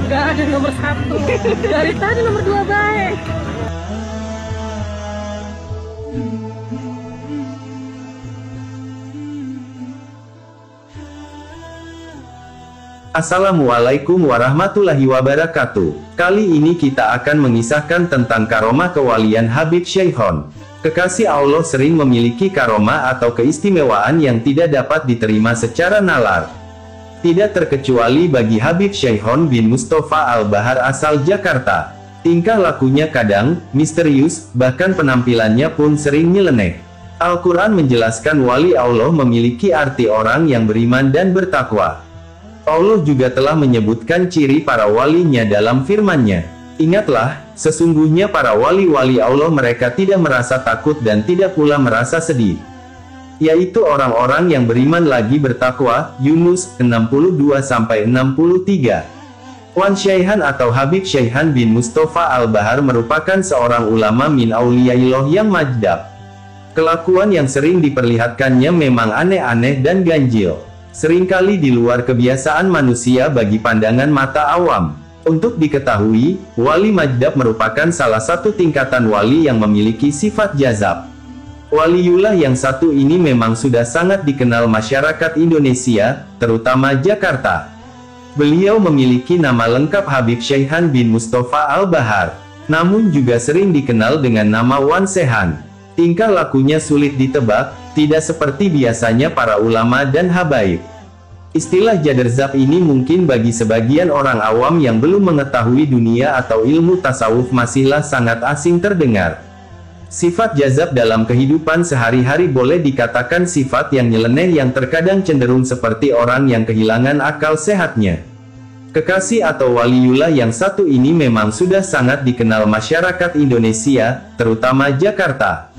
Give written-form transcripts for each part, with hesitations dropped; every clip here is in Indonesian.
Nggak ada nomor satu. Dari tadi nomor dua baik. Assalamualaikum warahmatullahi wabarakatuh. Kali ini kita akan mengisahkan tentang karomah kewalian Habib Syaihon. Kekasih Allah sering memiliki karomah atau keistimewaan yang tidak dapat diterima secara nalar. Tidak terkecuali bagi Habib Syaihon bin Mustafa Al-Bahar asal Jakarta. Tingkah lakunya kadang misterius, bahkan penampilannya pun sering nyeleneh. Al-Quran menjelaskan wali Allah memiliki arti orang yang beriman dan bertakwa. Allah juga telah menyebutkan ciri para walinya dalam firman-Nya. Ingatlah, sesungguhnya para wali-wali Allah mereka tidak merasa takut dan tidak pula merasa sedih. Yaitu orang-orang yang beriman lagi bertakwa, Yunus 62-63. Wan Syaihan atau Habib Syaihan bin Mustafa Al-Bahar merupakan seorang ulama min auliyaillah yang majdab. Kelakuan yang sering diperlihatkannya memang aneh-aneh dan ganjil. Seringkali di luar kebiasaan manusia bagi pandangan mata awam. Untuk diketahui, wali majdab merupakan salah satu tingkatan wali yang memiliki sifat jazab. Waliullah yang satu ini memang sudah sangat dikenal masyarakat Indonesia, terutama Jakarta. Beliau memiliki nama lengkap Habib Syaihan bin Mustafa Al-Bahar, namun juga sering dikenal dengan nama Wan Sehan. Tingkah lakunya sulit ditebak, tidak seperti biasanya para ulama dan habaib. Istilah jaderzab ini mungkin bagi sebagian orang awam yang belum mengetahui dunia atau ilmu tasawuf masihlah sangat asing terdengar. Sifat jazab dalam kehidupan sehari-hari boleh dikatakan sifat yang nyeleneh yang terkadang cenderung seperti orang yang kehilangan akal sehatnya. Kekasih atau waliullah yang satu ini memang sudah sangat dikenal masyarakat Indonesia, terutama Jakarta.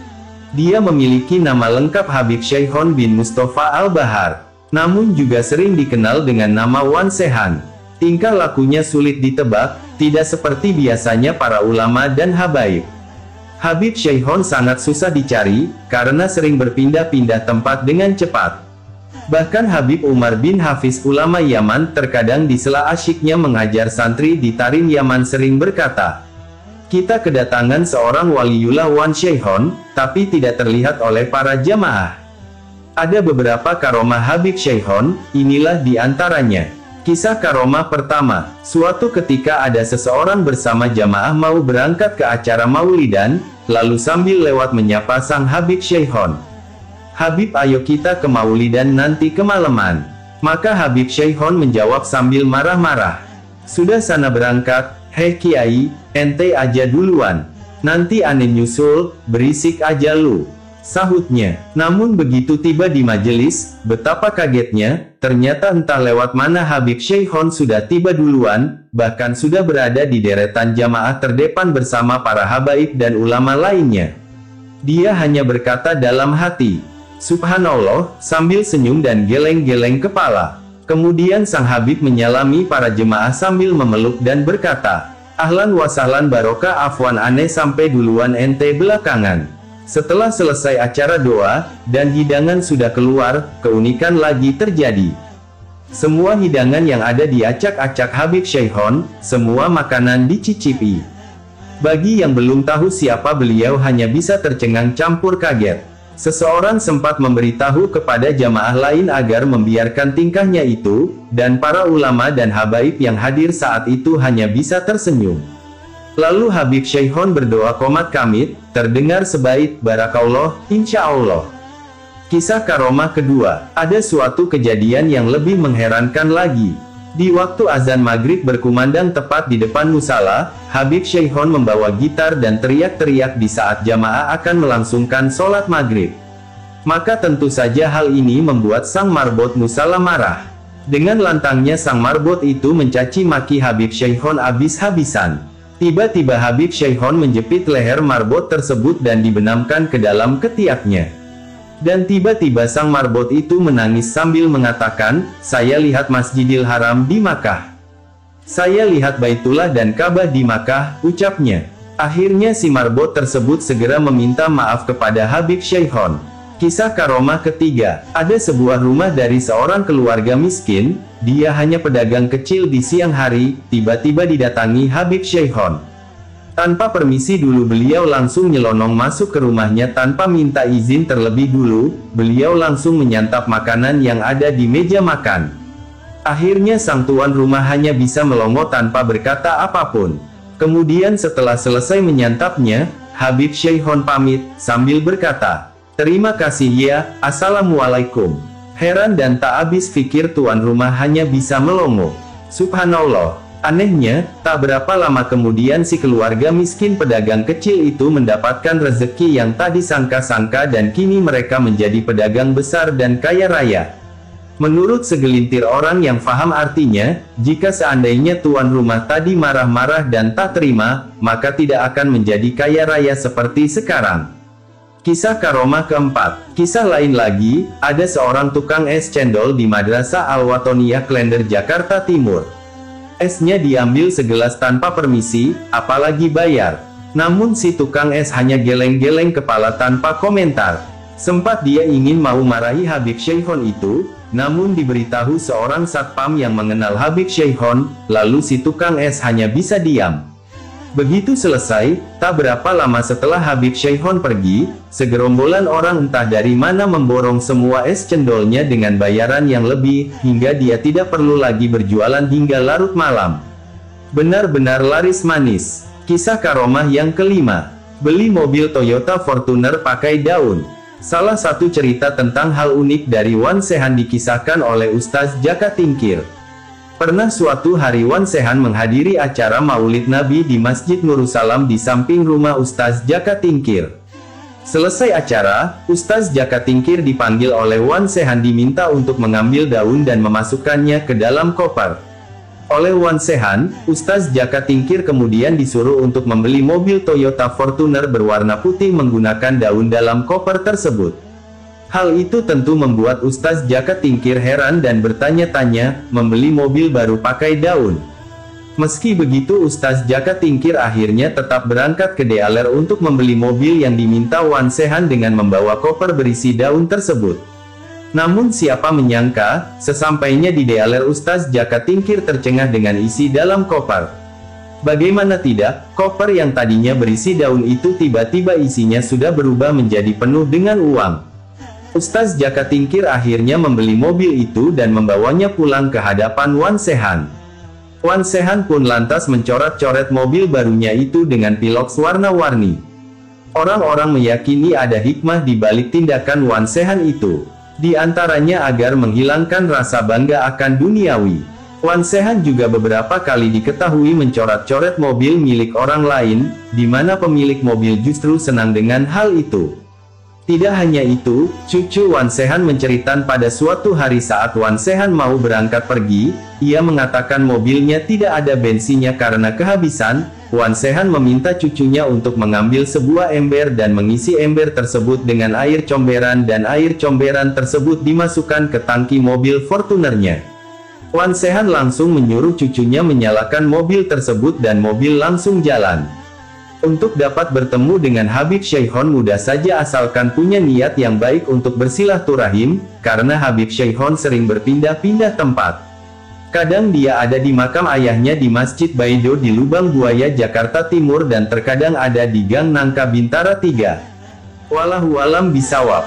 Dia memiliki nama lengkap Habib Syaihon bin Mustafa Al-Bahar, namun juga sering dikenal dengan nama Wan Sehan. Tingkah lakunya sulit ditebak, tidak seperti biasanya para ulama dan habaib. Habib Syaihon sangat susah dicari, karena sering berpindah-pindah tempat dengan cepat. Bahkan Habib Umar bin Hafiz ulama Yaman terkadang di sela asyiknya mengajar santri di Tarim Yaman sering berkata, "Kita kedatangan seorang waliullah Wan Syaihon, tapi tidak terlihat oleh para jamaah." Ada beberapa karomah Habib Syaihon, inilah di antaranya. Kisah karomah pertama, suatu ketika ada seseorang bersama jamaah mau berangkat ke acara maulidan, lalu sambil lewat menyapa sang Habib Syaihon. "Habib, ayo kita ke maulidan nanti kemalaman." Maka Habib Syaihon menjawab sambil marah-marah, "Sudah sana berangkat, hei kiai, ente aja duluan. Nanti ane nyusul, berisik aja lu," sahutnya. Namun begitu tiba di majelis, betapa kagetnya, ternyata entah lewat mana Habib Syaihon sudah tiba duluan, bahkan sudah berada di deretan jamaah terdepan bersama para habaib dan ulama lainnya. Dia hanya berkata dalam hati, "Subhanallah," sambil senyum dan geleng-geleng kepala. Kemudian sang Habib menyalami para jemaah sambil memeluk dan berkata, "Ahlan wa sahlan barokah, afwan ane sampai duluan ente belakangan." Setelah selesai acara doa, dan hidangan sudah keluar, keunikan lagi terjadi. Semua hidangan yang ada di acak-acak Habib Syaihon, semua makanan dicicipi. Bagi yang belum tahu siapa beliau hanya bisa tercengang campur kaget. Seseorang sempat memberitahu kepada jamaah lain agar membiarkan tingkahnya itu, dan para ulama dan habaib yang hadir saat itu hanya bisa tersenyum. Lalu Habib Syaihon berdoa qomat kamit, terdengar sebait, "Barakallah, insya Allah." Kisah karomah kedua, ada suatu kejadian yang lebih mengherankan lagi. Di waktu azan maghrib berkumandang tepat di depan musala, Habib Syaihon membawa gitar dan teriak-teriak di saat jamaah akan melangsungkan sholat maghrib. Maka tentu saja hal ini membuat sang marbot musala marah. Dengan lantangnya sang marbot itu mencaci maki Habib Syaihon habis-habisan. Tiba-tiba Habib Syaihon menjepit leher marbot tersebut dan dibenamkan ke dalam ketiaknya. Dan tiba-tiba sang marbot itu menangis sambil mengatakan, "Saya lihat Masjidil Haram di Makkah. Saya lihat Baitullah dan Ka'bah di Makkah," ucapnya. Akhirnya si marbot tersebut segera meminta maaf kepada Habib Syaihon. Kisah karomah ketiga, ada sebuah rumah dari seorang keluarga miskin, dia hanya pedagang kecil di siang hari, tiba-tiba didatangi Habib Syaihon. Tanpa permisi dulu beliau langsung nyelonong masuk ke rumahnya tanpa minta izin terlebih dulu, beliau langsung menyantap makanan yang ada di meja makan. Akhirnya sang tuan rumah hanya bisa melongo tanpa berkata apapun. Kemudian setelah selesai menyantapnya, Habib Syaihon pamit, sambil berkata, "Terima kasih ya, Assalamualaikum." Heran dan tak habis pikir tuan rumah hanya bisa melongo. Subhanallah. Anehnya, tak berapa lama kemudian si keluarga miskin pedagang kecil itu mendapatkan rezeki yang tak disangka-sangka dan kini mereka menjadi pedagang besar dan kaya raya. Menurut segelintir orang yang paham artinya, jika seandainya tuan rumah tadi marah-marah dan tak terima, maka tidak akan menjadi kaya raya seperti sekarang. Kisah karomah keempat. Kisah lain lagi, ada seorang tukang es cendol di Madrasah Al-Watoniyah Klender, Jakarta Timur. Esnya diambil segelas tanpa permisi, apalagi bayar. Namun si tukang es hanya geleng-geleng kepala tanpa komentar. Sempat dia ingin mau marahi Habib Syaihon itu, namun diberitahu seorang satpam yang mengenal Habib Syaihon, lalu si tukang es hanya bisa diam. Begitu selesai, tak berapa lama setelah Habib Syaihon pergi, segerombolan orang entah dari mana memborong semua es cendolnya dengan bayaran yang lebih, hingga dia tidak perlu lagi berjualan hingga larut malam. Benar-benar laris manis. Kisah karomah yang kelima. Beli mobil Toyota Fortuner pakai daun. Salah satu cerita tentang hal unik dari Wan Sehan dikisahkan oleh Ustaz Jaka Tingkir. Pernah suatu hari Wan Sehan menghadiri acara Maulid Nabi di Masjid Nurussalam di samping rumah Ustaz Jaka Tingkir. Selesai acara, Ustaz Jaka Tingkir dipanggil oleh Wan Sehan diminta untuk mengambil daun dan memasukkannya ke dalam koper. Oleh Wan Sehan, Ustaz Jaka Tingkir kemudian disuruh untuk membeli mobil Toyota Fortuner berwarna putih menggunakan daun dalam koper tersebut. Hal itu tentu membuat Ustaz Jaka Tingkir heran dan bertanya-tanya, membeli mobil baru pakai daun. Meski begitu Ustaz Jaka Tingkir akhirnya tetap berangkat ke dealer untuk membeli mobil yang diminta Wan Sehan dengan membawa koper berisi daun tersebut. Namun siapa menyangka, sesampainya di dealer Ustaz Jaka Tingkir tercengah dengan isi dalam koper. Bagaimana tidak, koper yang tadinya berisi daun itu tiba-tiba isinya sudah berubah menjadi penuh dengan uang. Ustaz Jaka Tingkir akhirnya membeli mobil itu dan membawanya pulang ke hadapan Wan Sehan. Wan Sehan pun lantas mencoret-coret mobil barunya itu dengan piloks warna-warni. Orang-orang meyakini ada hikmah di balik tindakan Wan Sehan itu. Di antaranya agar menghilangkan rasa bangga akan duniawi. Wan Sehan juga beberapa kali diketahui mencoret-coret mobil milik orang lain, di mana pemilik mobil justru senang dengan hal itu. Tidak hanya itu, cucu Wan Sehan menceritakan pada suatu hari saat Wan Sehan mau berangkat pergi, ia mengatakan mobilnya tidak ada bensinnya karena kehabisan. Wan Sehan meminta cucunya untuk mengambil sebuah ember dan mengisi ember tersebut dengan air comberan dan air comberan tersebut dimasukkan ke tangki mobil Fortunernya. Wan Sehan langsung menyuruh cucunya menyalakan mobil tersebut dan mobil langsung jalan. Untuk dapat bertemu dengan Habib Syaihon mudah saja asalkan punya niat yang baik untuk bersilaturahim, karena Habib Syaihon sering berpindah-pindah tempat. Kadang dia ada di makam ayahnya di Masjid Baido di Lubang Buaya, Jakarta Timur dan terkadang ada di Gang Nangka Bintara 3. Wallahu a'lam bishawab.